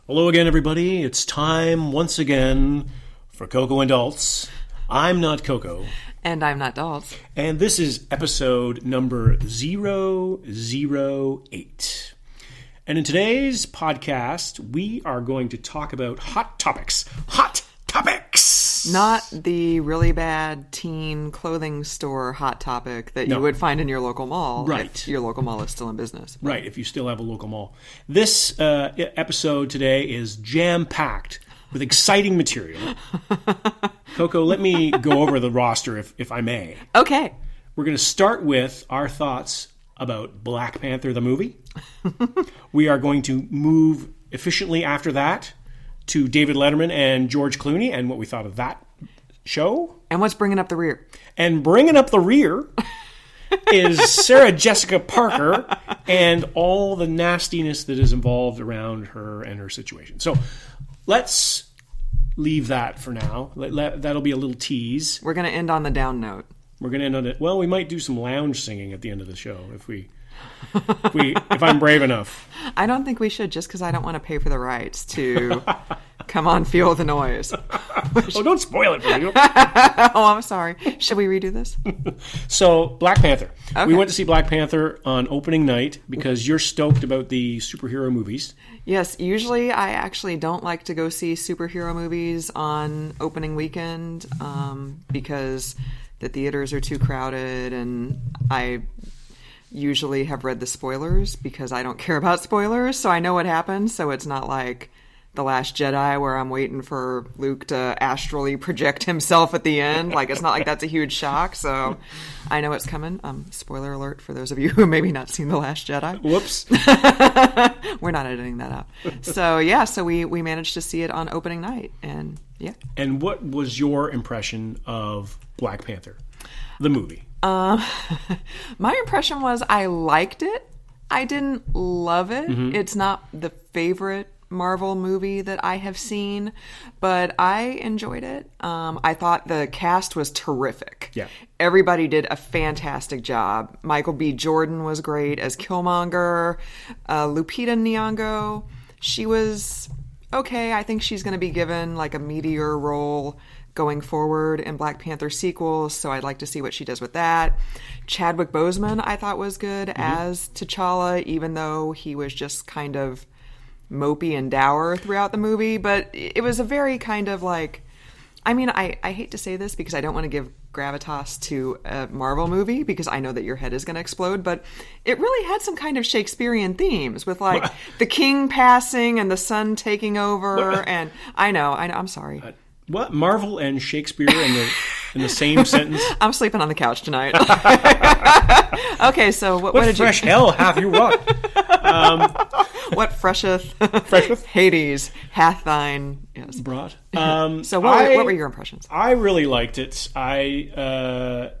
Hello again, everybody. It's time once again for Coco and Daltz. I'm not Coco. And I'm not Daltz. And this is episode number 008. And in today's podcast, we are going to talk about hot topics. Hot topics! Not the really bad teen clothing store hot topic that you would find in your local mall. Right. If your local mall is still in business. Right, if you still have a local mall. This episode today is jam-packed with exciting material. Coco, let me go over the roster if I may. Okay. We're going to start with our thoughts about Black Panther, the movie. We are going to move efficiently after that to David Letterman and George Clooney and what we thought of that show. And what's bringing up the rear? And bringing up the rear is Sarah Jessica Parker and all the nastiness that is involved around her and her situation. So let's leave that for now. That'll be a little tease. We're going to end on the down note. We're going to end on it. Well, we might do some lounge singing at the end of the show if I'm brave enough. I don't think we should, just because I don't want to pay for the rights to come on, feel the noise. Oh, don't spoil it for me. Oh, I'm sorry. Should we redo this? So, Black Panther. Okay. We went to see Black Panther on opening night because you're stoked about the superhero movies. Yes, usually I actually don't like to go see superhero movies on opening weekend because the theaters are too crowded, and I usually have read the spoilers because I don't care about spoilers, so I know what happens. So it's not like The Last Jedi where I'm waiting for Luke to astrally project himself at the end. Like, it's not like that's a huge shock, so I know it's coming. Spoiler alert for those of you who maybe not seen The Last Jedi. Whoops. We're not editing that out. So yeah, so we managed to see it on opening night, and yeah. And what was your impression of Black Panther, the movie? My impression was I liked it. I didn't love it. Mm-hmm. It's not the favorite Marvel movie that I have seen, but I enjoyed it. I thought the cast was terrific. Yeah. Everybody did a fantastic job. Michael B. Jordan was great as Killmonger. Lupita Nyong'o, she was okay. I think she's going to be given like a meteor role going forward in Black Panther sequels, so I'd like to see what she does with that. Chadwick Boseman, I thought, was good as T'Challa, even though he was just kind of mopey and dour throughout the movie. But it was a very kind of like, I mean, I hate to say this because I don't want to give gravitas to a Marvel movie because I know that your head is going to explode, but it really had some kind of Shakespearean themes with like the king passing and the son taking over. And I know, I'm sorry. What? Marvel and Shakespeare in the same sentence? I'm sleeping on the couch tonight. Okay, so what did fresh hell have you wrought? What fresheth Hades hath thine brought? So what were your impressions? I really liked it. I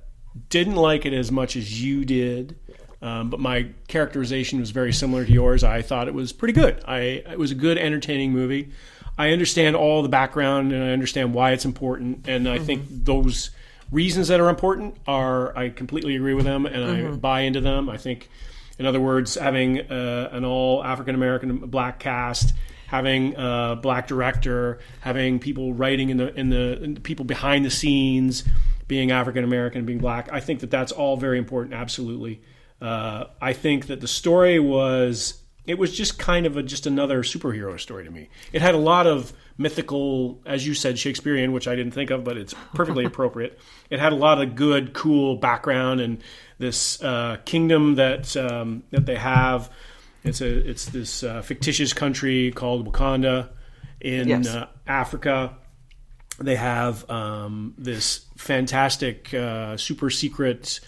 didn't like it as much as you did, but my characterization was very similar to yours. I thought it was pretty good. It was a good, entertaining movie. I understand all the background and I understand why it's important, and I think those reasons that are important I completely agree with them, and I buy into them. I think, in other words, having an all African American black cast, having a black director, having people writing in the people behind the scenes being African American and being black, I think that that's all very important. Absolutely. I think that the story was just kind of just another superhero story to me. It had a lot of mythical, as you said, Shakespearean, which I didn't think of, but it's perfectly appropriate. It had a lot of good, cool background, and this kingdom that they have. It's this fictitious country called Wakanda in Africa. They have this fantastic, super secret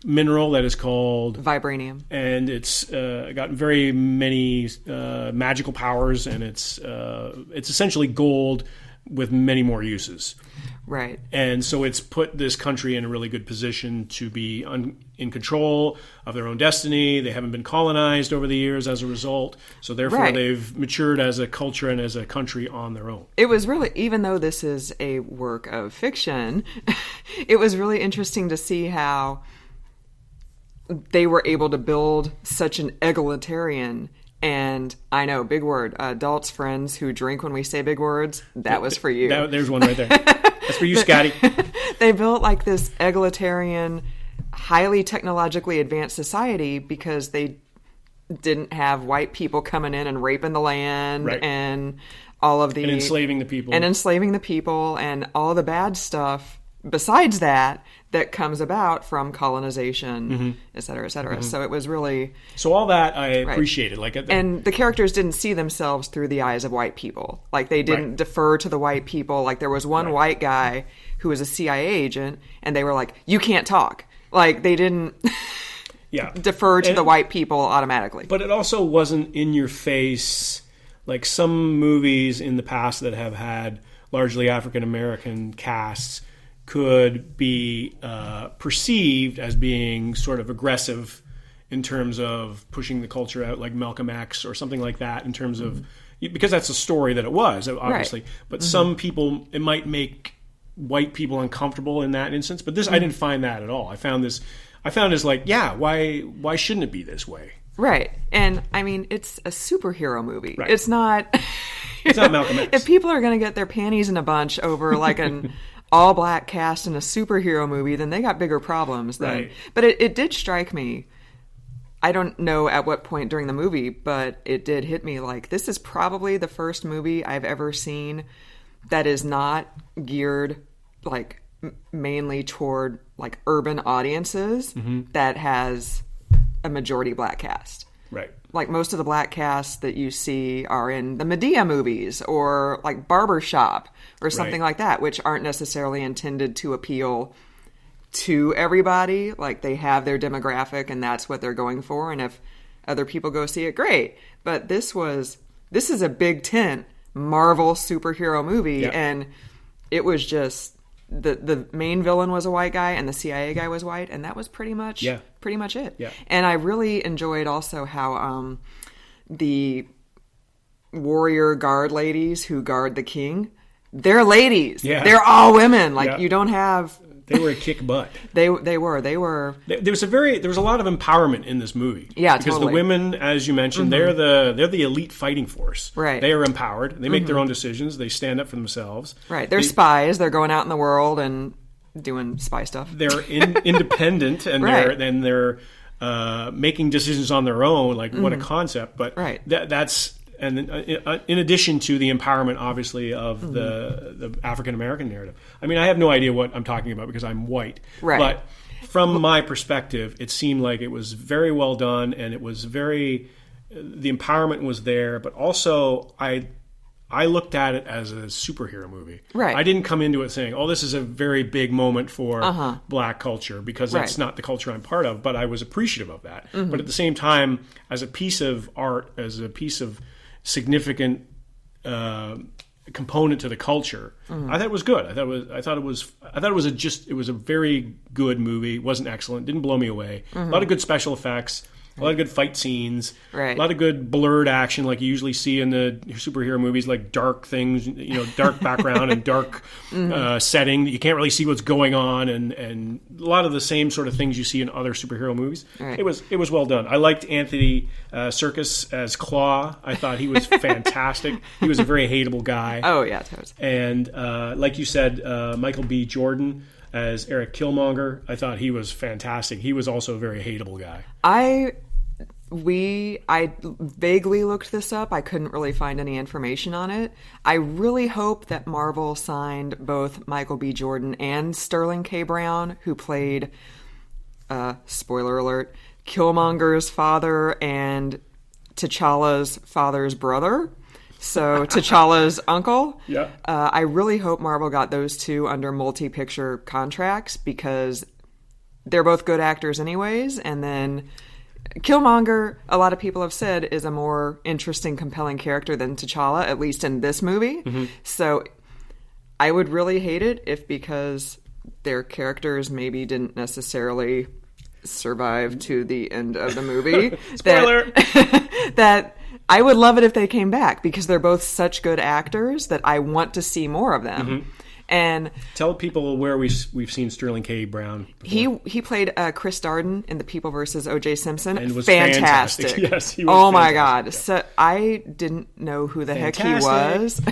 mineral that is called vibranium, and it's got very many magical powers, and it's essentially gold with many more uses. Right. And so it's put this country in a really good position to be in control of their own destiny. They haven't been colonized over the years as a result, so therefore they've matured as a culture and as a country on their own. It was really, even though this is a work of fiction, it was really interesting to see how they were able to build such an egalitarian And I know, big word. Adults, friends who drink when we say big words, that was for you. There's one right there. That's for you, Scotty. They built like this egalitarian, highly technologically advanced society because they didn't have white people coming in and raping the land and all of the... And enslaving the people. And all the bad stuff besides that comes about from colonization, et cetera, et cetera. So it was really... So all that I appreciated. And the characters didn't see themselves through the eyes of white people. Like, they didn't defer to the white people. Like, there was one white guy who was a CIA agent, and they were like, you can't talk. Like, they didn't defer to the white people automatically. But it also wasn't in your face, like some movies in the past that have had largely African-American casts could be perceived as being sort of aggressive in terms of pushing the culture out, like Malcolm X or something like that, in terms of... Because that's the story that it was, obviously. But some people, it might make white people uncomfortable in that instance. But this, I didn't find that at all. I found this like, why shouldn't it be this way? Right. And, I mean, it's a superhero movie. Right. It's not... It's not Malcolm X. If people are going to get their panties in a bunch over, like, an all-black cast in a superhero movie, then they got bigger problems. But it did strike me. I don't know at what point during the movie, but it did hit me like, this is probably the first movie I've ever seen that is not geared, like, mainly toward, like, urban audiences that has a majority black cast. Right. Like, most of the black casts that you see are in the Medea movies or, like, Barbershop or something like that, which aren't necessarily intended to appeal to everybody. Like, they have their demographic and that's what they're going for. And if other people go see it, great. But this is a big tent Marvel superhero movie. And it was just... The main villain was a white guy and the CIA guy was white, and that was pretty much it. Yeah. And I really enjoyed also how the warrior guard ladies who guard the king, they're ladies. Yeah. They're all women. Like, you don't have... They were a kick butt. They were. There was a lot of empowerment in this movie. Yeah, because totally. the women, as you mentioned, they're the elite fighting force. Right. They are empowered. They make their own decisions. They stand up for themselves. Right. They're spies. They're going out in the world and doing spy stuff. They're independent and they're making decisions on their own. Like, what a concept! But that's. And in addition to the empowerment, obviously, of the African-American narrative. I mean, I have no idea what I'm talking about because I'm white. Right. But from my perspective, it seemed like it was very well done, and it was the empowerment was there, but also I looked at it as a superhero movie. Right. I didn't come into it saying, oh, this is a very big moment for black culture, because that's not the culture I'm part of, but I was appreciative of that. But at the same time, as a piece of art, as a piece of significant component to the culture, I thought it was good. I thought it was a very good movie. It wasn't excellent, didn't blow me away. A lot of good special effects, a lot of good fight scenes, a lot of good blurred action like you usually see in the superhero movies, like dark things, dark background and dark setting. You can't really see what's going on, and a lot of the same sort of things you see in other superhero movies. It was well done. I liked Anthony Serkis as Claw. I thought he was fantastic. He was a very hateable guy. Oh yeah, totally. And like you said, Michael B. Jordan as Eric Killmonger, I thought he was fantastic. He was also a very hateable guy. I vaguely looked this up. I couldn't really find any information on it. I really hope that Marvel signed both Michael B. Jordan and Sterling K. Brown, who played, spoiler alert, Killmonger's father and T'Challa's father's brother. So T'Challa's uncle. Yeah. I really hope Marvel got those two under multi-picture contracts, because they're both good actors anyways. And then Killmonger, a lot of people have said, is a more interesting, compelling character than T'Challa, at least in this movie. So I would really hate it if, because their characters maybe didn't necessarily survive to the end of the movie. Spoiler! that I would love it if they came back, because they're both such good actors that I want to see more of them. And tell people where we've seen Sterling K. Brown before. He played Chris Darden in The People versus O.J. Simpson. And was fantastic. Yes, he was. Oh my fantastic. God! Yeah. So I didn't know who the heck he was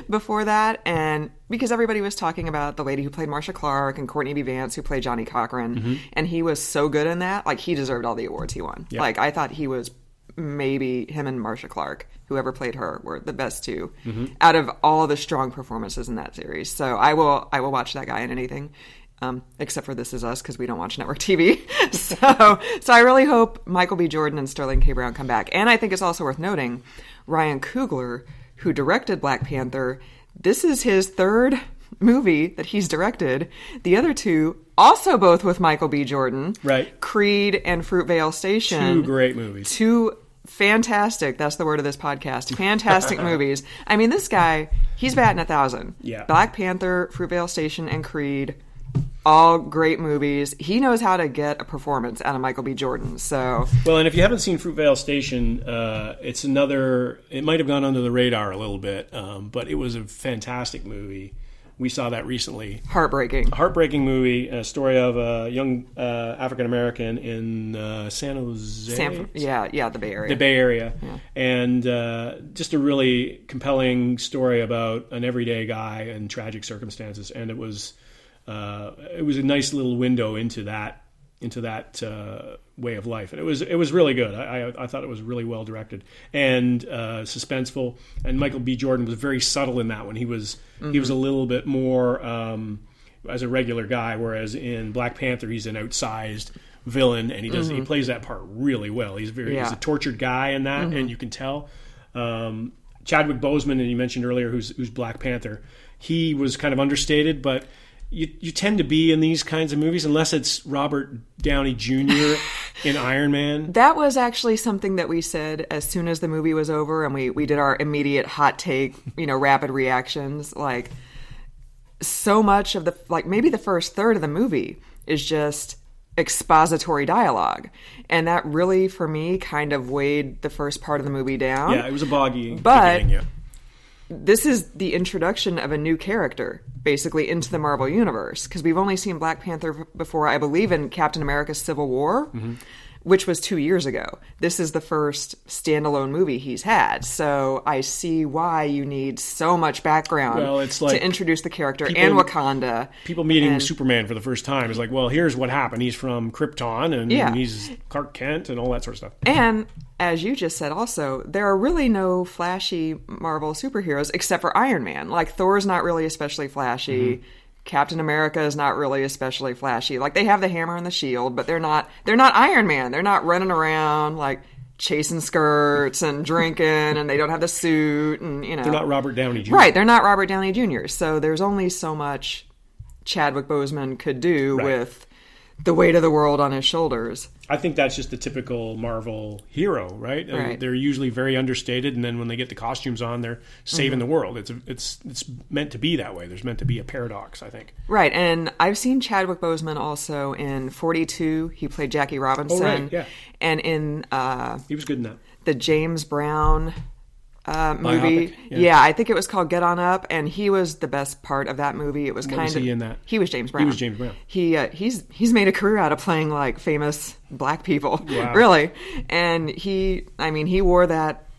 before that, and because everybody was talking about the lady who played Marcia Clark and Courtney B. Vance who played Johnny Cochran, and he was so good in that. Like, he deserved all the awards he won. Yep. Like, I thought he was maybe him and Marcia Clark, whoever played her, were the best two out of all the strong performances in that series. So I will watch that guy in anything, except for This Is Us, because we don't watch network TV. So I really hope Michael B. Jordan and Sterling K. Brown come back. And I think it's also worth noting, Ryan Coogler, who directed Black Panther, this is his third movie that he's directed. The other two, also both with Michael B. Jordan. Right. Creed and Fruitvale Station. Two great movies. Two fantastic, that's the word of this podcast, fantastic movies. I mean, this guy, he's batting 1,000. Yeah. Black Panther, Fruitvale Station, and Creed, all great movies. He knows how to get a performance out of Michael B. Jordan. So, well, and if you haven't seen Fruitvale Station, it's another. It might have gone under the radar a little bit, but it was a fantastic movie. We saw that recently. Heartbreaking movie. A story of a young African American in San Jose. The Bay Area. The Bay Area, yeah. And just a really compelling story about an everyday guy in tragic circumstances, and it was a nice little window into that way of life, and it was really good. I thought it was really well directed and suspenseful. And Michael B. Jordan was very subtle in that one. He was a little bit more as a regular guy, whereas in Black Panther he's an outsized villain, and he plays that part really well. He's a tortured guy in that, and you can tell. Chadwick Boseman, and you mentioned earlier, who's Black Panther, he was kind of understated, but you tend to be in these kinds of movies unless it's Robert Downey Jr. in Iron Man. That was actually something that we said as soon as the movie was over, and we did our immediate hot take, rapid reactions. Like, so much of maybe the first third of the movie is just expository dialogue, and that really, for me, kind of weighed the first part of the movie down. Yeah, it was a boggy beginning, yeah. This is the introduction of a new character, basically, into the Marvel Universe. Because we've only seen Black Panther before, I believe, in Captain America's Civil War, which was 2 years ago. This is the first standalone movie he's had. So I see why you need so much background to introduce the character and Wakanda. People meeting Superman for the first time is like, well, here's what happened. He's from Krypton, and he's Clark Kent, and all that sort of stuff. And as you just said also, there are really no flashy Marvel superheroes except for Iron Man. Like, Thor's not really especially flashy. Captain America is not really especially flashy. Like, they have the hammer and the shield, but they're not Iron Man. They're not running around like chasing skirts and drinking, and they don't have the suit, and they're not Robert Downey Jr. Right, they're not Robert Downey Jr. So there's only so much Chadwick Boseman could do with the weight of the world on his shoulders. I think that's just the typical Marvel hero, right? They're usually very understated, and then when they get the costumes on, they're saving the world. It's meant to be that way. There's meant to be a paradox, I think. Right, and I've seen Chadwick Boseman also in 42. He played Jackie Robinson. Oh, right, yeah. And in he was good in that. The James Brown movie. Biopic, I think it was called Get On Up, and he was the best part of that movie. It was What was he in that? He was James Brown. He was James Brown. He's made a career out of playing like famous black people. Wow. Really. And he wore that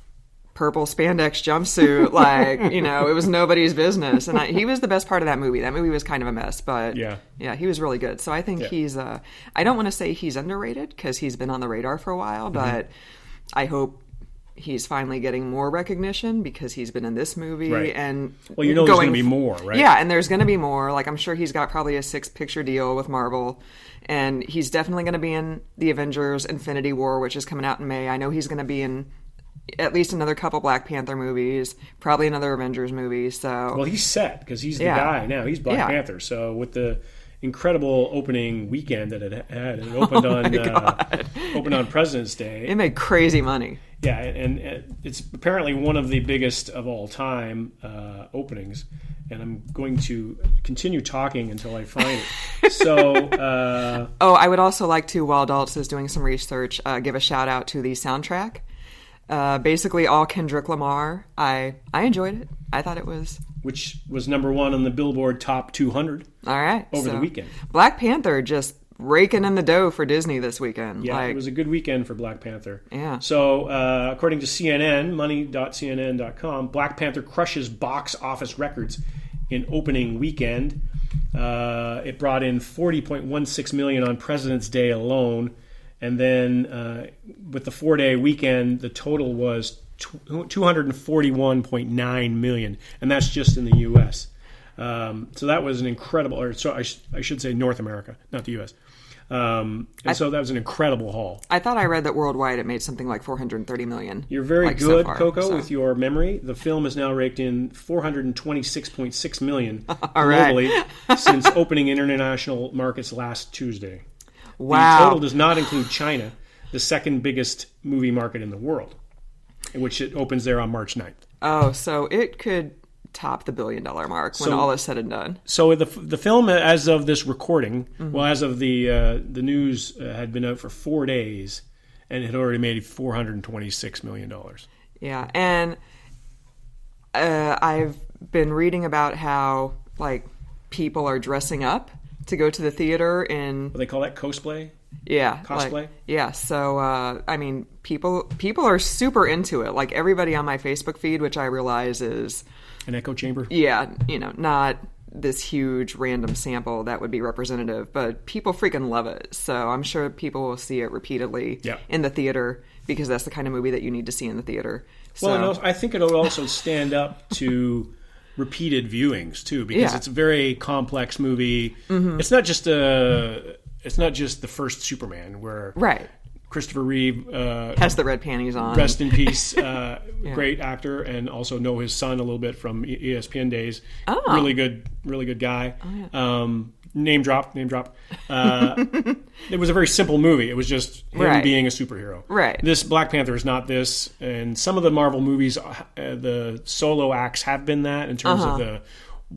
purple spandex jumpsuit like, it was nobody's business. And he was the best part of that movie. That movie was kind of a mess, but he was really good. So I think he's I don't want to say he's underrated because he's been on the radar for a while, but I hope he's finally getting more recognition because he's been in this movie. Right. And well, there's going to be more, right? Yeah, and there's going to be more. Like, I'm sure he's got probably a 6-picture deal with Marvel, and he's definitely going to be in the Avengers Infinity War, which is coming out in May. I know he's going to be in at least another couple Black Panther movies, probably another Avengers movie. So, well, he's set because he's the guy now. He's Black Panther. So with the incredible opening weekend that it had, it opened opened on President's Day. It made crazy money. Yeah, and it's apparently one of the biggest of all time openings. And I'm going to continue talking until I find it. So, I would also like to, while Daltz is doing some research, give a shout out to the soundtrack. Basically all Kendrick Lamar. I enjoyed it. I thought it was which was number 1 on the Billboard Top 200 All right. over the weekend. Black Panther just raking in the dough for Disney this weekend. Yeah, it was a good weekend for Black Panther. Yeah. So, according to CNN, money.cnn.com, Black Panther crushes box office records in opening weekend. It brought in $40.16 million on President's Day alone. And then with the 4-day weekend, the total was $241.9 million. And that's just in the U.S. So that was an incredible, or so I should say North America, not the U.S. So that was an incredible haul. I thought I read that worldwide it made something like $430 million. You're very good, so far, Coco, with your memory. The film has now raked in $426.6 million globally since opening international markets last Tuesday. Wow. The total does not include China, the second biggest movie market in the world, in which it opens there on March 9th. Oh, so it could top the $1 billion mark when all is said and done. So the film, as of this recording, well, as of the news, had been out for 4 days, and it had already made $426 million. Yeah, and I've been reading about how people are dressing up to go to the theater in... What they call that, cosplay? Yeah. Cosplay? So, I mean, people are super into it. Like, everybody on my Facebook feed, which I realize is... An echo chamber? Yeah, not this huge random sample that would be representative, but people freaking love it. So I'm sure people will see it repeatedly in the theater because that's the kind of movie that you need to see in the theater. So, well, and also, I think it'll also stand up to... repeated viewings too, because it's a very complex movie. It's not just the first Superman where Christopher Reeve has the red panties on. Rest in peace, great actor, and also know his son a little bit from ESPN days. Oh. Really good guy. Oh, yeah. Name drop. It was a very simple movie. It was just him being a superhero. Right. This Black Panther is not this, and some of the Marvel movies, the solo acts have been that in terms of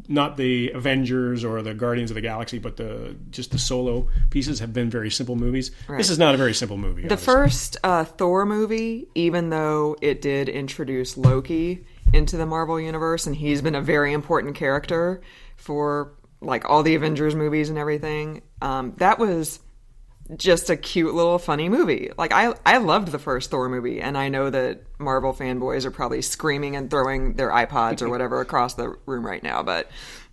not the Avengers or the Guardians of the Galaxy, but just the solo pieces have been very simple movies. Right. This is not a very simple movie. The first Thor movie, even though it did introduce Loki into the Marvel universe, and he's been a very important character for all the Avengers movies and everything, that was just a cute little funny movie. I loved the first Thor movie, and I know that Marvel fanboys are probably screaming and throwing their iPods or whatever across the room right now, but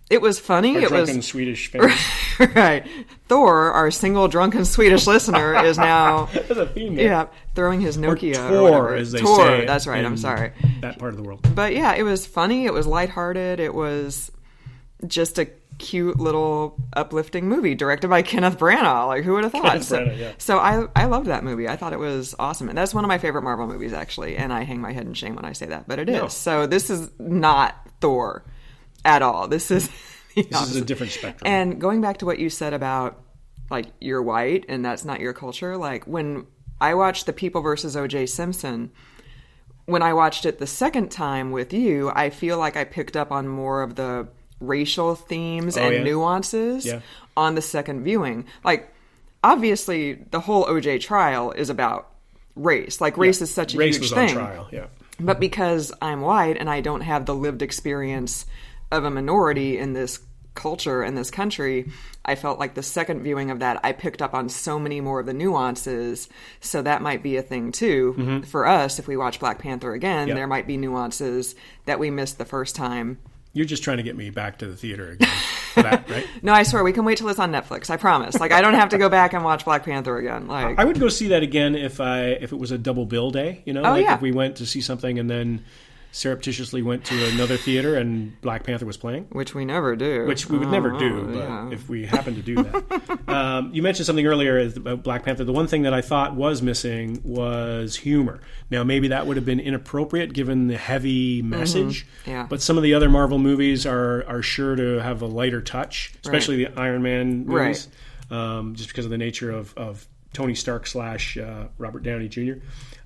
it was funny. Our drunken Swedish fans. Right. Thor, our single drunken Swedish listener, is now That's a theme there. Yeah, throwing his Nokia or Tor, as they say. That's right, I'm sorry. That part of the world. But yeah, it was funny, it was lighthearted, it was just a cute little uplifting movie directed by Kenneth Branagh. Who would have thought? So I loved that movie. I thought it was awesome, and that's one of my favorite Marvel movies, actually. And I hang my head in shame when I say that, but it is. So this is not Thor at all. This is a different spectrum. And going back to what you said about you're white and that's not your culture. When I watched The People vs. O.J. Simpson, when I watched it the second time with you, I feel like I picked up on more of the racial themes and nuances on the second viewing. Obviously, the whole OJ trial is about race. Race is such a huge thing. Race was on trial, But because I'm white and I don't have the lived experience of a minority in this culture, in this country, I felt like the second viewing of that, I picked up on so many more of the nuances. So that might be a thing, too, for us. If we watch Black Panther again, there might be nuances that we missed the first time. You're just trying to get me back to the theater again for that, right? No, I swear, we can wait till it's on Netflix. I promise. I don't have to go back and watch Black Panther again. I would go see that again if it was a double bill day. If we went to see something and then surreptitiously went to another theater and Black Panther was playing. Which we never do. Which we would never do, but if we happen to do that. You mentioned something earlier about Black Panther. The one thing that I thought was missing was humor. Now, maybe that would have been inappropriate given the heavy message, but some of the other Marvel movies are sure to have a lighter touch, especially the Iron Man movies, just because of the nature of Tony Stark / Robert Downey Jr.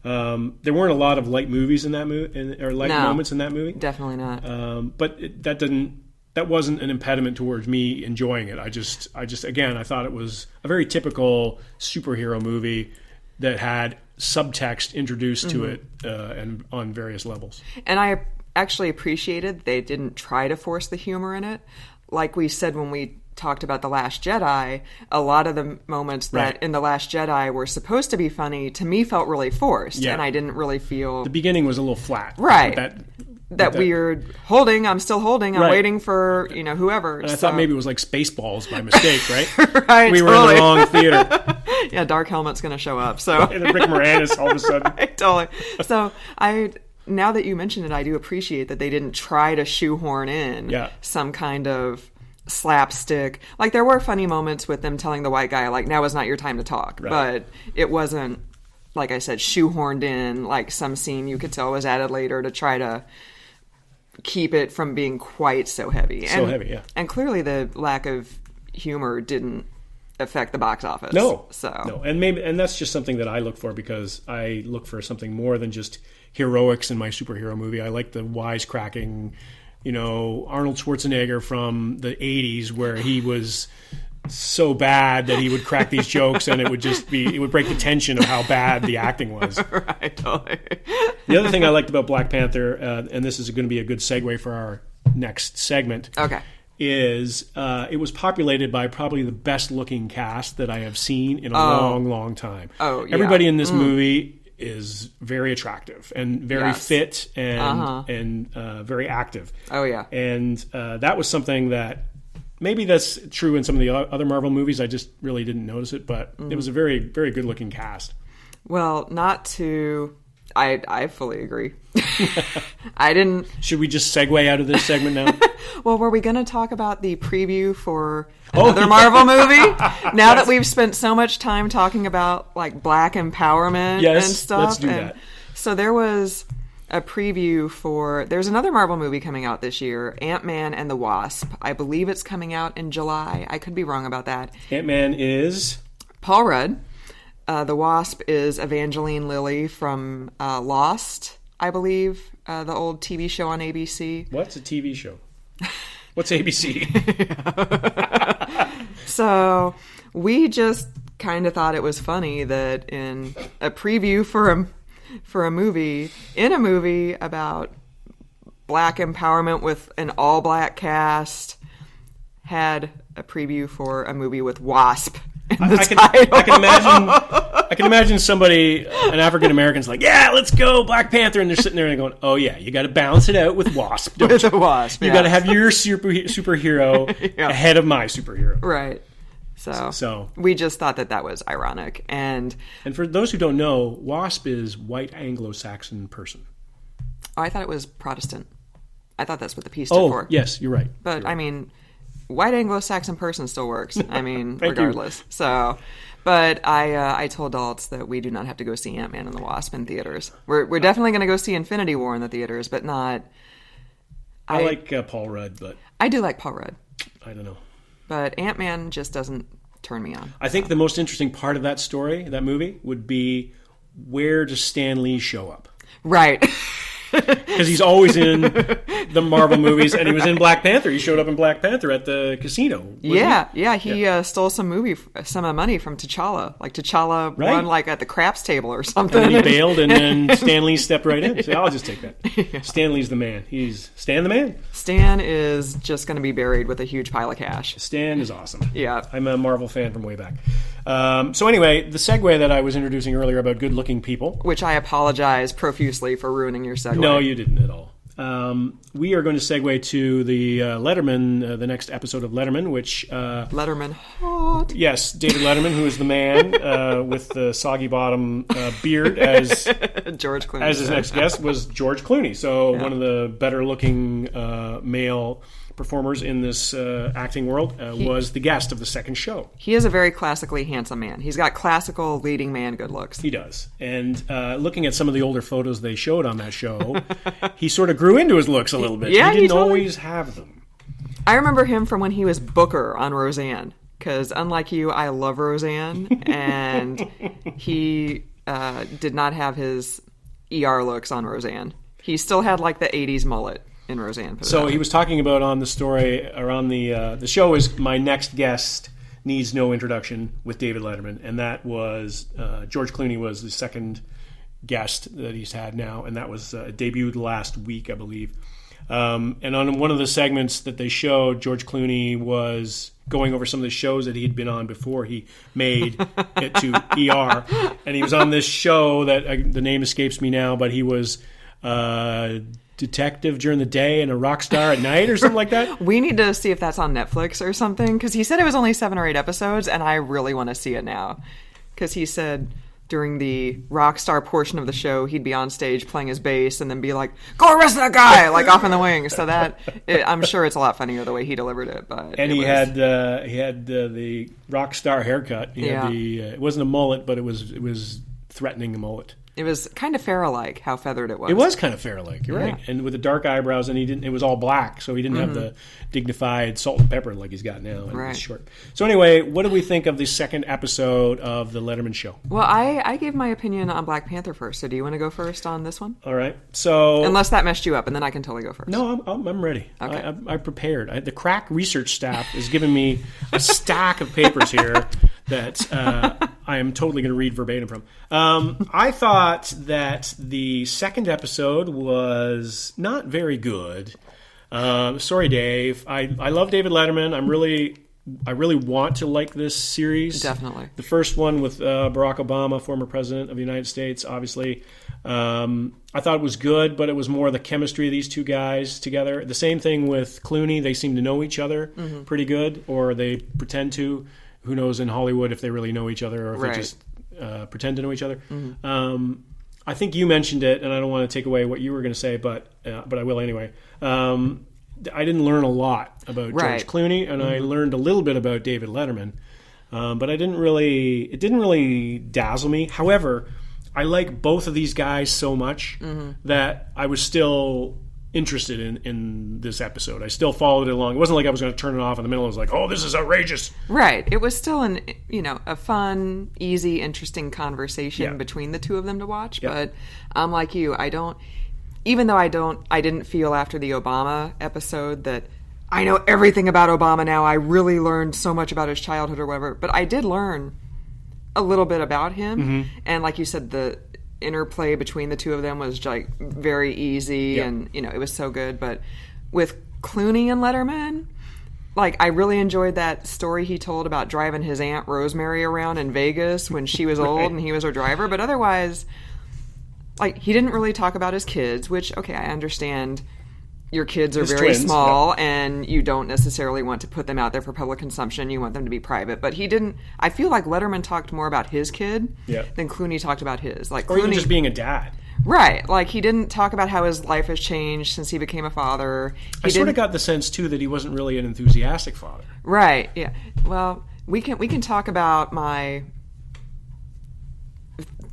There weren't a lot of light movies in that movie, or light moments in that movie. Definitely not. But that wasn't an impediment towards me enjoying it. I just again, I thought it was a very typical superhero movie that had subtext introduced to it and on various levels. And I actually appreciated they didn't try to force the humor in it. Like we said when we talked about The Last Jedi, a lot of the moments that in The Last Jedi were supposed to be funny, to me felt really forced, and I didn't really feel... The beginning was a little flat. Right. That weird I'm still holding, I'm waiting for, whoever. And I thought maybe it was like Spaceballs by mistake, right? Right, we were in the wrong theater. Yeah, Dark Helmet's going to show up, so... And then Rick Moranis all of a sudden. Right, totally. So, now that you mention it, I do appreciate that they didn't try to shoehorn in some kind of slapstick. Like, there were funny moments with them telling the white guy, like, now is not your time to talk. Right. But it wasn't, like I said, shoehorned in, like some scene you could tell was added later to try to keep it from being quite so heavy. Heavy, yeah. And clearly the lack of humor didn't affect the box office. No. And that's just something that I look for, because I look for something more than just heroics in my superhero movie. I like the wisecracking, Arnold Schwarzenegger from the 80s, where he was so bad that he would crack these jokes and it would break the tension of how bad the acting was. Right, totally. The other thing I liked about Black Panther, and this is going to be a good segue for our next segment, is it was populated by probably the best looking cast that I have seen in a long, long time. Oh, yeah. Everybody in this movie is very attractive and very fit and very active. Oh, yeah. And that was something that maybe that's true in some of the other Marvel movies. I just really didn't notice it, but it was a very, very good looking cast. Well, I fully agree. I didn't... Should we just segue out of this segment now? Well, were we going to talk about the preview for another Marvel movie? Now that we've spent so much time talking about like Black empowerment and stuff. Let's do that. So there was a preview there's another Marvel movie coming out this year, Ant-Man and the Wasp. I believe it's coming out in July. I could be wrong about that. Ant-Man is? Paul Rudd. The Wasp is Evangeline Lilly from Lost, I believe, the old TV show on ABC. What's a TV show? What's ABC? So we just kind of thought it was funny that in a preview for a movie about Black empowerment with an all-black cast, had a preview for a movie with Wasp. I can imagine somebody, an African American's like, yeah, let's go Black Panther, and they're sitting there and going, oh yeah, you got to balance it out with Wasp. With a Wasp, you got to have your superhero ahead of my superhero, right? So we just thought that was ironic, and for those who don't know, Wasp is white Anglo-Saxon person. Oh, I thought it was Protestant. I thought that's what the P stood for. Yes, you're right. But I mean, white Anglo-Saxon person still works. I mean, regardless. So, but I told Daltz that we do not have to go see Ant-Man and the Wasp in theaters. We're definitely going to go see Infinity War in the theaters, but not. I like Paul Rudd, but I do like Paul Rudd. I don't know. But Ant-Man just doesn't turn me on. I think the most interesting part of that story, that movie, would be where does Stan Lee show up? Right. Because he's always in the Marvel movies, and he was in Black Panther. He showed up in Black Panther at the casino. He stole some money from T'Challa. Like T'Challa won like at the craps table or something. And then he bailed, and then Stan Lee stepped right in. So I'll just take that. Yeah. Stan Lee's the man. He's Stan the man. Stan is just going to be buried with a huge pile of cash. Stan is awesome. Yeah, I'm a Marvel fan from way back. So anyway, the segue that I was introducing earlier about good-looking people, which I apologize profusely for ruining your segue. No, you didn't at all. We are going to segue to the Letterman, the next episode of Letterman, which... Letterman hot. Yes, David Letterman, who is the man with the soggy bottom beard as George Clooney. As his next guest was George Clooney. So one of the better-looking male performers in this acting world was the guest of the second show. He is a very classically handsome man. He's got classical leading man good looks. He does. And looking at some of the older photos they showed on that show, he sort of grew into his looks a little bit. Yeah, he didn't always have them. I remember him from when he was Booker on Roseanne. Because unlike you, I love Roseanne. And he did not have his ER looks on Roseanne. He still had like the 80s mullet. In Roseanne. So he was talking about on the story, or on the show is My Next Guest Needs No Introduction with David Letterman, and that was George Clooney was the second guest that he's had now, and that was debuted last week, I believe. And on one of the segments that they showed, George Clooney was going over some of the shows that he had been on before he made it to ER. And he was on this show that the name escapes me now, but he was detective during the day and a rock star at night or something like that. We need to see if that's on Netflix or something, because he said it was only 7 or 8 episodes, and I really want to see it now. Because he said during the rock star portion of the show, he'd be on stage playing his bass and then be like, "Go arrest that guy!" like off in the wings. So I'm sure it's a lot funnier the way he delivered it. But and he had the rock star haircut. It wasn't a mullet, but it was threatening a mullet. It was kind of Pharaoh-like how feathered it was. It was kind of Pharaoh-like, you're right. And with the dark eyebrows, and it was all black, so he didn't have the dignified salt and pepper like he's got now. And it was short. So anyway, what do we think of the second episode of the Letterman show? Well, I gave my opinion on Black Panther first, so do you want to go first on this one? All right. So unless that messed you up, and then I can totally go first. No, I'm ready. Okay. I prepared. The crack research staff is giving me a stack of papers here that I am totally going to read verbatim from. I thought that the second episode was not very good. Sorry, Dave. I love David Letterman. I really want to like this series. Definitely. The first one with Barack Obama, former president of the United States, obviously. I thought it was good, but it was more the chemistry of these two guys together. The same thing with Clooney. They seem to know each other pretty good, or they pretend to. Who knows in Hollywood if they really know each other or if they just pretend to know each other. I think you mentioned it, and I don't want to take away what you were going to say, but I will anyway. I didn't learn a lot about George Clooney, and I learned a little bit about David Letterman, but it didn't really dazzle me. However, I like both of these guys so much that I was still interested in this episode. I still followed it along. It wasn't like I was going to turn it off in the middle. I was like, "Oh, this is outrageous." Right. It was still a fun, easy, interesting conversation between the two of them to watch. But I'm like you. I didn't feel after the Obama episode that I know everything about Obama now. I really learned so much about his childhood or whatever. But I did learn a little bit about him. And like you said, the interplay between the two of them was like very easy and it was so good. But with Clooney and Letterman, like I really enjoyed that story he told about driving his Aunt Rosemary around in Vegas when she was old and he was her driver. But otherwise, like he didn't really talk about his kids, which I understand. Your kids are very small and you don't necessarily want to put them out there for public consumption. You want them to be private. But he didn't. I feel like Letterman talked more about his kid than Clooney talked about his. Like or Clooney, even just being a dad. Right. Like he didn't talk about how his life has changed since he became a father. I sort of got the sense too that he wasn't really an enthusiastic father. Right. Yeah. Well, we can talk about my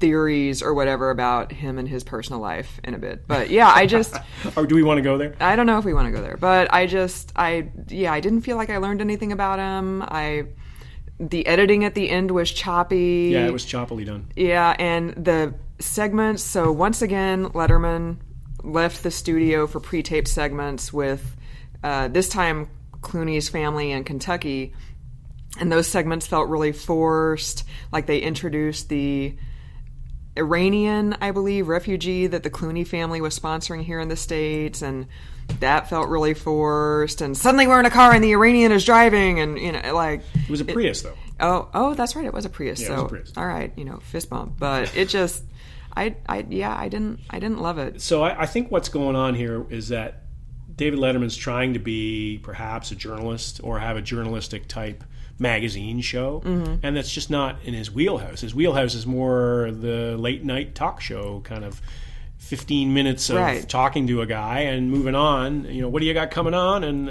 theories or whatever about him and his personal life in a bit. But yeah, I just... Or do we want to go there? I don't know if we want to go there. But I didn't feel like I learned anything about him. The editing at the end was choppy. Yeah, it was choppily done. Yeah, and the segments... So once again, Letterman left the studio for pre-taped segments with, this time, Clooney's family in Kentucky. And those segments felt really forced. Like they introduced the Iranian, I believe, refugee that the Clooney family was sponsoring here in the States, and that felt really forced. And suddenly we're in a car and the Iranian is driving, and like it was a Prius though. Oh, that's right, it was a Prius. Yeah, so it was a Prius. All right, fist bump, but it just, I didn't love it. So I think what's going on here is that David Letterman's trying to be perhaps a journalist or have a journalistic type magazine show, and that's just not in his wheelhouse. His wheelhouse is more the late night talk show, kind of 15 minutes of talking to a guy and moving on. What do you got coming on, and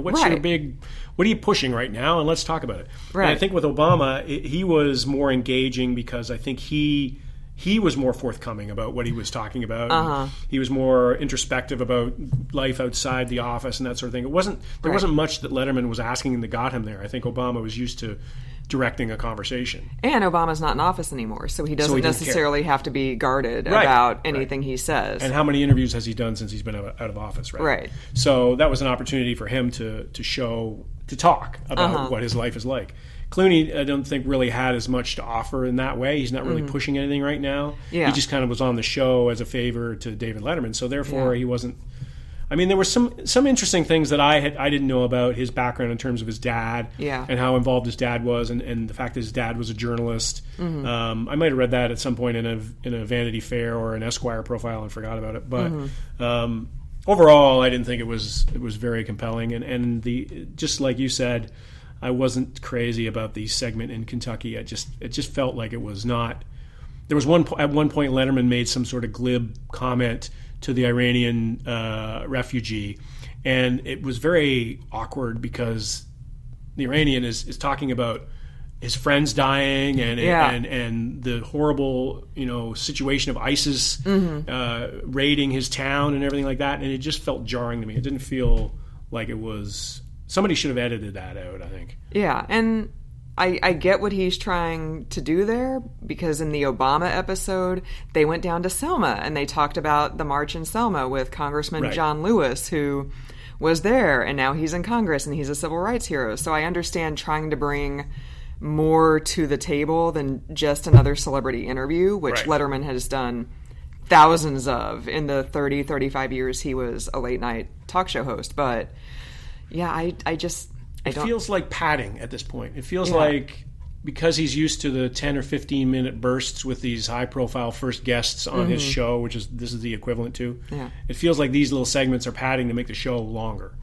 what's your big, what are you pushing right now, and let's talk about it. And I think with Obama, he was more engaging because I think he was more forthcoming about what he was talking about. He was more introspective about life outside the office and that sort of thing. There wasn't much that Letterman was asking that got him there. I think Obama was used to directing a conversation. And Obama's not in office anymore, so he doesn't necessarily have to be guarded about anything he says. And how many interviews has he done since he's been out of office, right? Right. So that was an opportunity for him to show to talk about what his life is like. Clooney, I don't think really had as much to offer in that way. He's not really pushing anything right now. Yeah. He just kind of was on the show as a favor to David Letterman. So therefore, he wasn't. I mean, there were some interesting things that I didn't know about his background in terms of his dad and how involved his dad was, and the fact that his dad was a journalist. I might have read that at some point in a Vanity Fair or an Esquire profile and forgot about it. But overall, I didn't think it was very compelling. And just like you said, I wasn't crazy about the segment in Kentucky. It just felt like it was not. There was at one point Letterman made some sort of glib comment to the Iranian refugee, and it was very awkward because the Iranian is talking about his friends dying and the horrible situation of ISIS raiding his town and everything like that, and it just felt jarring to me. It didn't feel like it was. Somebody should have edited that out, I think. Yeah, and I get what he's trying to do there, because in the Obama episode, they went down to Selma and they talked about the march in Selma with Congressman John Lewis, who was there, and now he's in Congress and he's a civil rights hero. So I understand trying to bring more to the table than just another celebrity interview, which Letterman has done thousands of in the 35 years he was a late night talk show host. But yeah, it feels like padding at this point. It feels like, because he's used to the 10 or 15 minute bursts with these high profile first guests on his show, which this is the equivalent to. Yeah. It feels like these little segments are padding to make the show longer.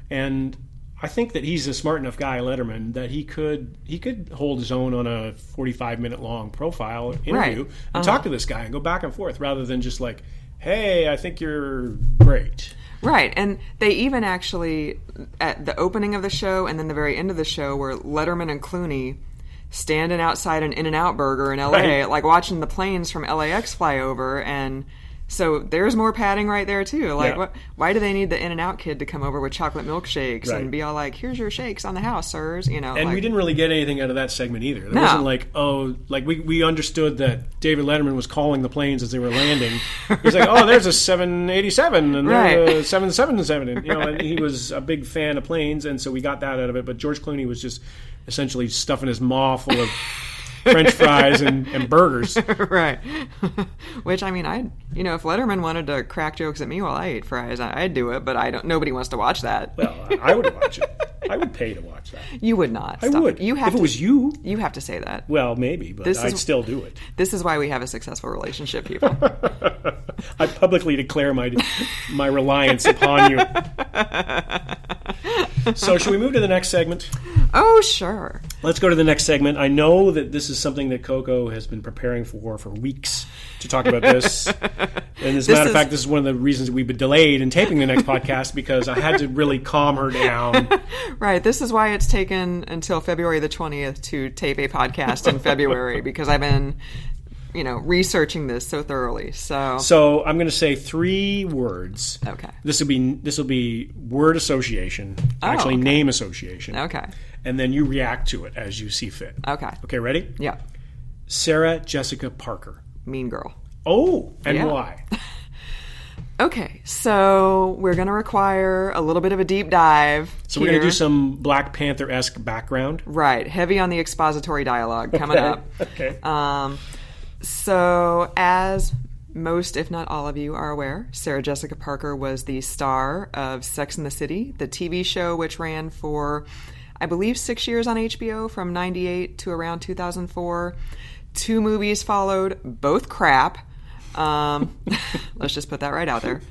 And I think that he's a smart enough guy, Letterman, that he could hold his own on a 45-minute long profile interview and talk to this guy and go back and forth, rather than just like, hey, I think you're great. Right, and they even actually, at the opening of the show and then the very end of the show, where Letterman and Clooney standing outside an In-N-Out Burger in L.A., like watching the planes from LAX fly over, and so there's more padding right there too. Like, why do they need the In-N-Out kid to come over with chocolate milkshakes and be all like, "Here's your shakes on the house, sirs," And we didn't really get anything out of that segment either. There wasn't like, we understood that David Letterman was calling the planes as they were landing. He's like, "Oh, there's a 787 and there's a 777," and he was a big fan of planes, and so we got that out of it. But George Clooney was just essentially stuffing his maw full of French fries and burgers. Right. Which, I mean, if Letterman wanted to crack jokes at me while I ate fries, I'd do it, but nobody wants to watch that. Well, I would watch it. I would pay to watch that. You would not. I would. If it was you. You have to say that. Well, maybe, but I'd still do it. This is why we have a successful relationship, people. I publicly declare my reliance upon you. So, should we move to the next segment? Oh, sure. Let's go to the next segment. I know that this is something that Coco has been preparing for weeks to talk about this. And as a matter of fact, this is one of the reasons we've been delayed in taping the next podcast, because I had to really calm her down. Right. This is why it's taken until February the 20th to tape a podcast in February, because I've been researching this so thoroughly. So I'm going to say 3 words. Okay. This will be word association, name association. Okay. And then you react to it as you see fit. Okay. Okay, ready? Yeah. Sarah Jessica Parker. Mean Girl. Oh, and why? Okay, so we're going to require a little bit of a deep dive. So we're going to do some Black Panther-esque background. Right, heavy on the expository dialogue coming up. Okay. So as most, if not all of you are aware, Sarah Jessica Parker was the star of Sex and the City, the TV show which ran for, I believe, 6 years on HBO from 98 to around 2004. 2 movies followed, both crap. Let's just put that right out there.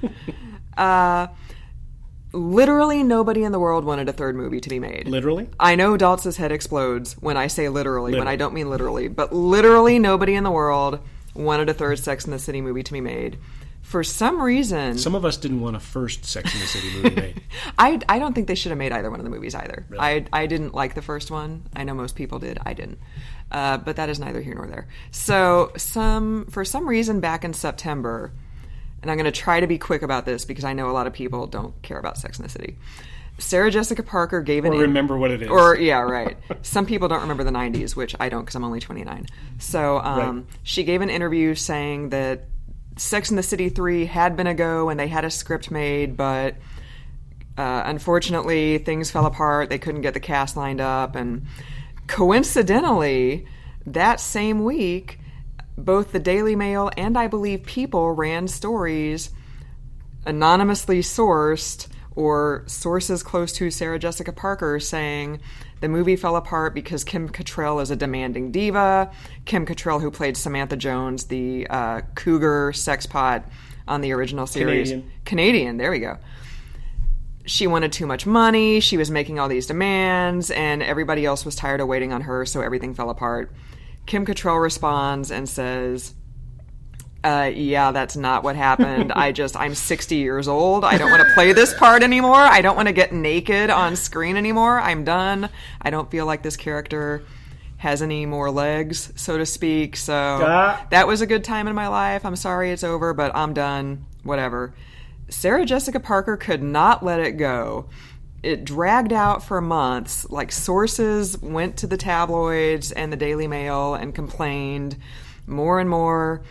Literally nobody in the world wanted a 3rd movie to be made. Literally? I know Daltz's head explodes when I say literally, when I don't mean literally. But literally nobody in the world wanted a 3rd Sex and the City movie to be made. For some reason... Some of us didn't want a first Sex and the City movie made. I don't think they should have made either one of the movies either. Really? I didn't like the first one. I know most people did. I didn't. But that is neither here nor there. So for some reason back in September, and I'm going to try to be quick about this because I know a lot of people don't care about Sex and the City. Sarah Jessica Parker gave an... Or remember what it is. Or, yeah, right. Some people don't remember the 90s, which I don't because I'm only 29. So she gave an interview saying that Sex and the City 3 had been a go and they had a script made, but Unfortunately, things fell apart. They couldn't get the cast lined up. And coincidentally, that same week, both the Daily Mail and I believe People ran stories anonymously sourced or sources close to Sarah Jessica Parker saying the movie fell apart because Kim Cattrall is a demanding diva. Kim Cattrall, who played Samantha Jones, the cougar sexpot on the original series. Canadian, there we go. She wanted too much money. She was making all these demands, and everybody else was tired of waiting on her, so everything fell apart. Kim Cattrall responds and says, yeah, that's not what happened. I'm 60 years old. I don't want to play this part anymore. I don't want to get naked on screen anymore. I'm done. I don't feel like this character has any more legs, so to speak. So that was a good time in my life. I'm sorry it's over, but I'm done. Whatever. Sarah Jessica Parker could not let it go. It dragged out for months. Like, sources went to the tabloids and the Daily Mail and complained more and more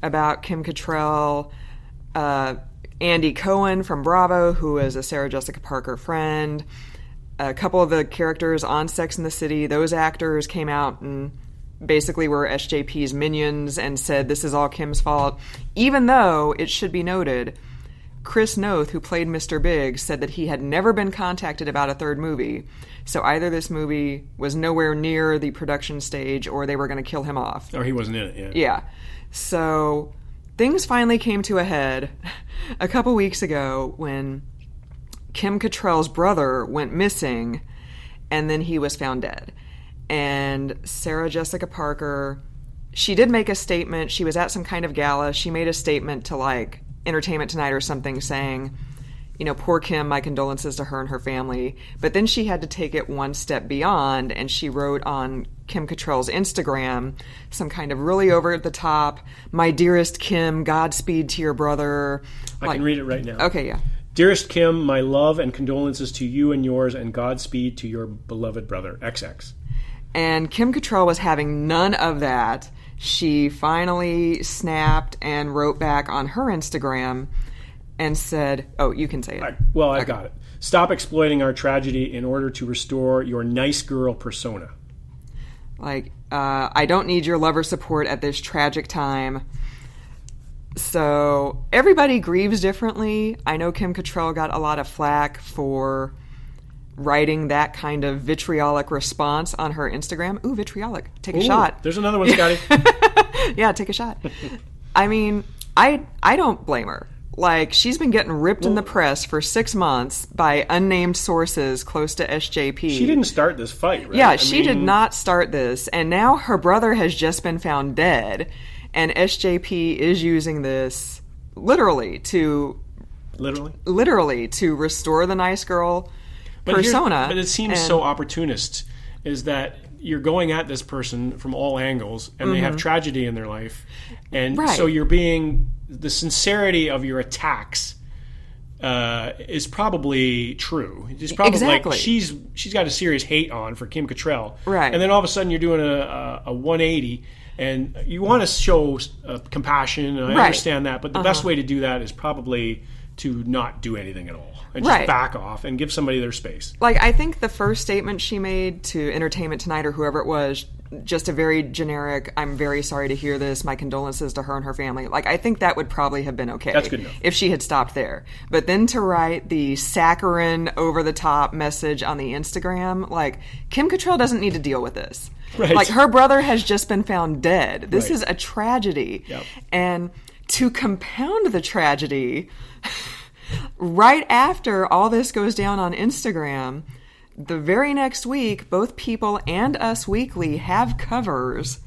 about Kim Cattrall. Andy Cohen from Bravo, who is a Sarah Jessica Parker friend. A couple of the characters on Sex and the City, those actors came out and basically were SJP's minions and said this is all Kim's fault. Even though, it should be noted, Chris Noth, who played Mr. Big, said that he had never been contacted about a third movie. So either this movie was nowhere near the production stage or they were going to kill him off. Or he wasn't in it, yeah. Yeah. So things finally came to a head a couple weeks ago when Kim Cattrall's brother went missing and then he was found dead. And Sarah Jessica Parker, she did make a statement. She was at some kind of gala. She made a statement to, like, Entertainment Tonight or something saying, you know, poor Kim, my condolences to her and her family. But then she had to take it one step beyond, and she wrote on Kim Cattrall's Instagram some kind of really over-the-top, my dearest Kim, Godspeed to your brother. I can read it right now. Okay, yeah. Dearest Kim, my love and condolences to you and yours, and Godspeed to your beloved brother, XX. And Kim Cattrall was having none of that. She finally snapped and wrote back on her Instagram and said, oh, you can say it. I got it. Stop exploiting our tragedy in order to restore your nice girl persona. Like, I don't need your lover support at this tragic time. So everybody grieves differently. I know Kim Cattrall got a lot of flack for writing that kind of vitriolic response on her Instagram. Ooh, vitriolic. Take a shot. There's another one, Scotty. Yeah, take a shot. I mean, I don't blame her. Like, she's been getting ripped in the press for 6 months by unnamed sources close to SJP. She didn't start this fight, right? Yeah, she did not start this. And now her brother has just been found dead. And SJP is using this literally to restore the nice girl persona. But it seems so opportunist, is that you're going at this person from all angles, and they have tragedy in their life. And so you're being... The sincerity of your attacks is probably true. It's probably like she's got a serious hate on for Kim Cattrall. Right. And then all of a sudden you're doing a 180, and you want to show compassion, and I understand that, but the best way to do that is probably to not do anything at all. And just back off and give somebody their space. Like, I think the first statement she made to Entertainment Tonight or whoever it was, just a very generic, I'm very sorry to hear this, my condolences to her and her family. Like, I think that would probably have been okay. That's good enough. If she had stopped there. But then to write the saccharine, over-the-top message on the Instagram, like, Kim Cattrall doesn't need to deal with this. Right. Like, her brother has just been found dead. This is a tragedy. Yep. And to compound the tragedy... Right after all this goes down on Instagram, the very next week, both People and Us Weekly have covers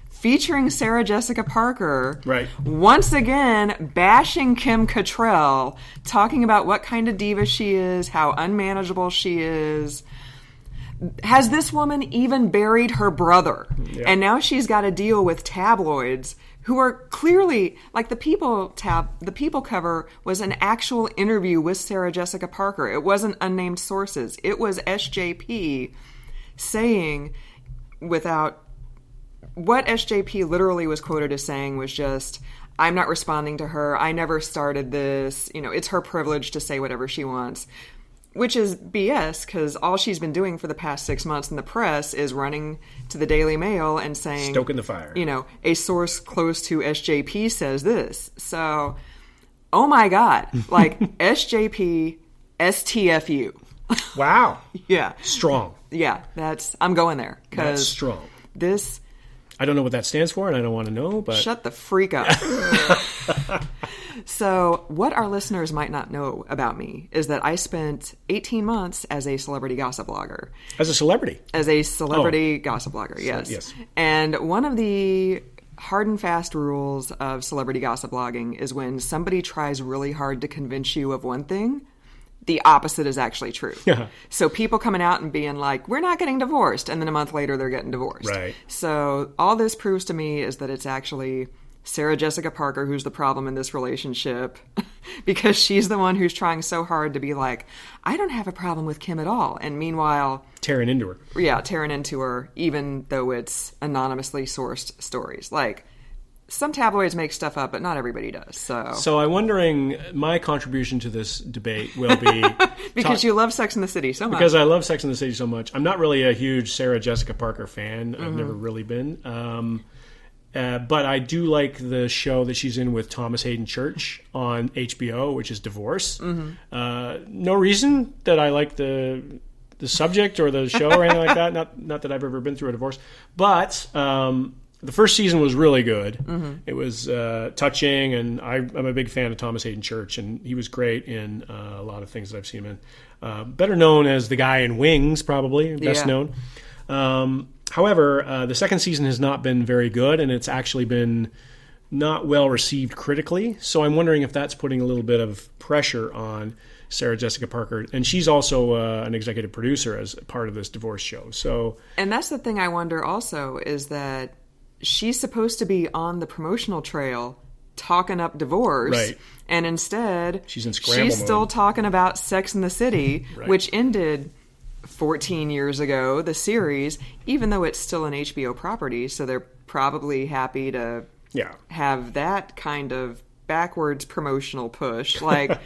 featuring Sarah Jessica Parker. Right. Once again, bashing Kim Cattrall, talking about what kind of diva she is, how unmanageable she is. Has this woman even buried her brother? Yeah. And now she's got to deal with tabloids who are clearly, like, the People cover was an actual interview with Sarah Jessica Parker. It wasn't unnamed sources. It was SJP saying, without, what SJP literally was quoted as saying was just, I'm not responding to her. I never started this. You know, it's her privilege to say whatever she wants. Which is BS, because all she's been doing for the past 6 months in the press is running to the Daily Mail and saying... Stoking the fire. A source close to SJP says this. So, oh my God. Like, SJP, STFU. Wow. Yeah. Strong. Yeah, I'm going there. That's strong. This... I don't know what that stands for, and I don't want to know, but... Shut the freak up. So, what our listeners might not know about me is that I spent 18 months as a celebrity gossip blogger. As a celebrity? As a celebrity gossip blogger, yes. Yes. And one of the hard and fast rules of celebrity gossip blogging is when somebody tries really hard to convince you of one thing, the opposite is actually true. Yeah. So people coming out and being like, we're not getting divorced, and then a month later they're getting divorced. Right. So all this proves to me is that it's actually Sarah Jessica Parker who's the problem in this relationship, because she's the one who's trying so hard to be like, I don't have a problem with Kim at all. And meanwhile... Tearing into her. Yeah, tearing into her, even though it's anonymously sourced stories. Like, some tabloids make stuff up, but not everybody does. So I'm wondering, my contribution to this debate will be... because you love Sex and the City so much. Because I love Sex and the City so much. I'm not really a huge Sarah Jessica Parker fan. I've never really been. But I do like the show that she's in with Thomas Hayden Church on HBO, which is Divorce. No reason that I like the subject or the show or anything like that. Not that I've ever been through a divorce. But the first season was really good. It was touching, and I'm a big fan of Thomas Hayden Church, and he was great in a lot of things that I've seen him in. Better known as the guy in Wings, probably, best known. However, the second season has not been very good, and it's actually been not well received critically. So I'm wondering if that's putting a little bit of pressure on Sarah Jessica Parker. And she's also an executive producer as part of this divorce show. And that's the thing I wonder also, is that she's supposed to be on the promotional trail talking up divorce. Right. And instead, she's in scramble mode. Still talking about Sex and the City, which ended 14 years ago, the series, even though it's still an HBO property, so they're probably happy to have that kind of backwards promotional push. Like,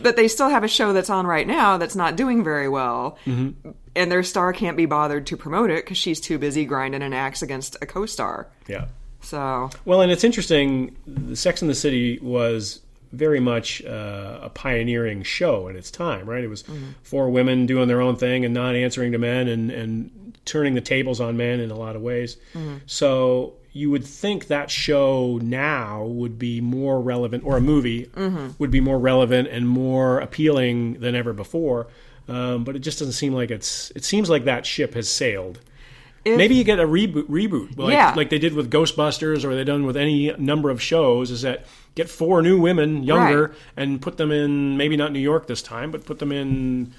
but they still have a show that's on right now that's not doing very well, and their star can't be bothered to promote it because she's too busy grinding an axe against a co-star. Yeah. So... Well, and it's interesting, the Sex and the City was very much a pioneering show in its time, right? It was four women doing their own thing and not answering to men and turning the tables on men in a lot of ways. So you would think that show now would be more relevant, or a movie would be more relevant and more appealing than ever before. But it just doesn't seem like it seems like that ship has sailed. Maybe you get a reboot like they did with Ghostbusters, or they've done with any number of shows, is that get four new women, younger, and put them in, maybe not New York this time, but put them in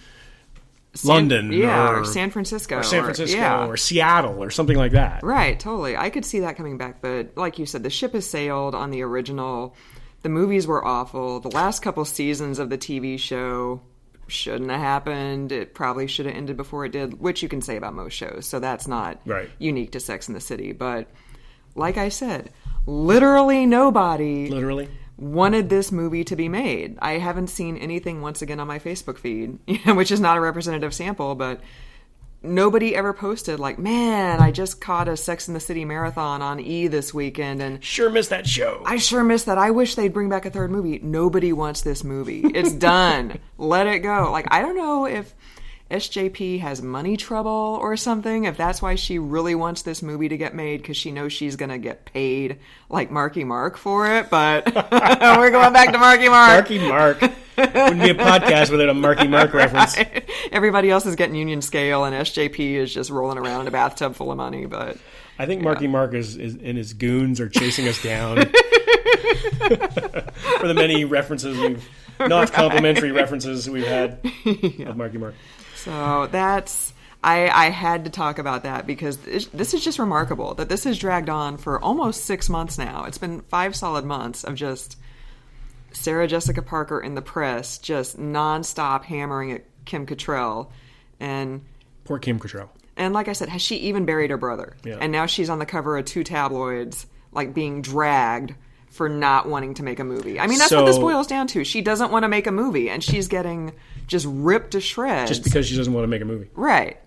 London or San Francisco. Or Seattle or something like that. Right, totally. I could see that coming back, but like you said, the ship has sailed on the original. The movies were awful. The last couple seasons of the TV show shouldn't have happened. It probably should have ended before it did, which you can say about most shows. So that's not unique to Sex and the City. But like I said, literally nobody wanted this movie to be made. I haven't seen anything, once again, on my Facebook feed, which is not a representative sample, but nobody ever posted like, man, I just caught a Sex and the City marathon on E this weekend, and sure missed that show. I sure missed that. I wish they'd bring back a third movie. Nobody wants this movie. It's done. Let it go. Like, I don't know if SJP has money trouble or something, if that's why she really wants this movie to get made, because she knows she's going to get paid like Marky Mark for it, but we're going back to Marky Mark. Marky Mark. Wouldn't be a podcast without a Marky Mark reference. Everybody else is getting union scale, and SJP is just rolling around in a bathtub full of money. But I think Marky Mark is and his goons are chasing us down for the many references not complimentary references we've had of Marky Mark. So that's... I had to talk about that because this is just remarkable that this has dragged on for almost 6 months now. It's been 5 solid months of just Sarah Jessica Parker in the press, just nonstop hammering at Kim Cattrall. And poor Kim Cattrall. And like I said, has she even buried her brother? Yeah. And now she's on the cover of 2 tabloids, like being dragged for not wanting to make a movie. I mean, that's what this boils down to. She doesn't want to make a movie, and she's getting just ripped to shreds. Just because she doesn't want to make a movie. Right.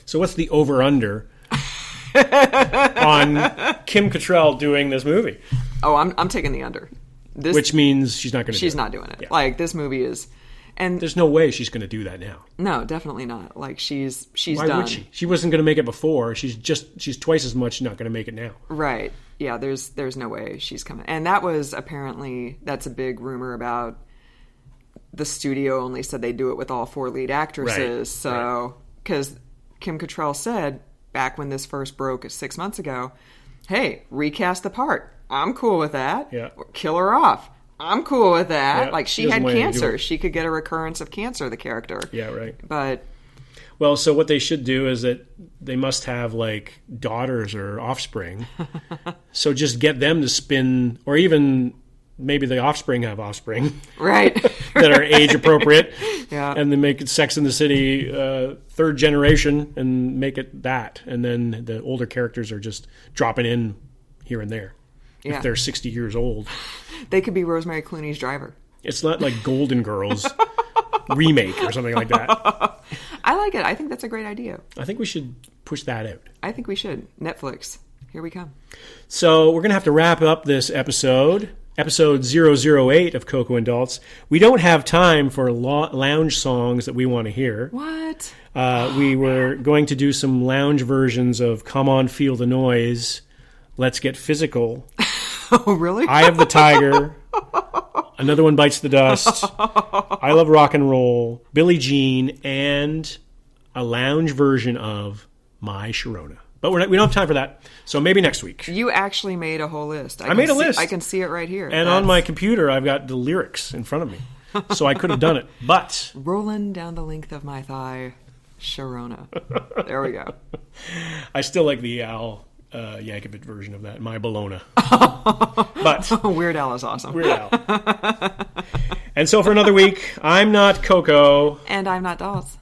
So what's the over-under on Kim Cattrall doing this movie? Oh, I'm taking the under. Which means she's not going to do it. She's not doing it. Yeah. Like, this movie is... And there's no way she's going to do that now. No, definitely not. Like, she's Why done. would she? She wasn't going to make it before. She's twice as much not going to make it now. Right. Yeah, there's no way she's coming. And that was apparently... That's a big rumor about... The studio only said they'd do it with all 4 lead actresses. Right. So... Because Kim Cattrall said, back when this first broke 6 months ago, hey, recast the part. I'm cool with that. Yeah. Kill her off. I'm cool with that. Yeah, Like, she had cancer. She could get a recurrence of cancer, the character. Yeah, right. But... Well, so what they should do is that they must have, like, daughters or offspring. So just get them to spin, or even maybe the offspring have offspring. Right. that are age appropriate. Yeah. And then make it Sex in the City 3rd generation and make it that. And then the older characters are just dropping in here and there. Yeah. If they're 60 years old. They could be Rosemary Clooney's driver. It's not like Golden Girls remake or something like that. I like it. I think that's a great idea. I think we should push that out. I think we should. Netflix. Here we come. So we're going to have to wrap up this episode 008 of Coco and Daltz. We don't have time for lounge songs that we want to hear. What? We were going to do some lounge versions of Come On, Feel the Noise, Let's Get Physical, Oh, really? Eye of the Tiger, Another One Bites the Dust, I Love Rock and Roll, Billie Jean, and a lounge version of My Sharona. But we don't have time for that, so maybe next week. You actually made a whole list. I made a list. I can see it right here. And on my computer, I've got the lyrics in front of me. So I could have done it. But rolling down the length of my thigh, Sharona. There we go. I still like the Al Yankovic version of that, My Bologna. But Weird Al is awesome. Weird Al. And so for another week, I'm not Coco. And I'm not Daltz.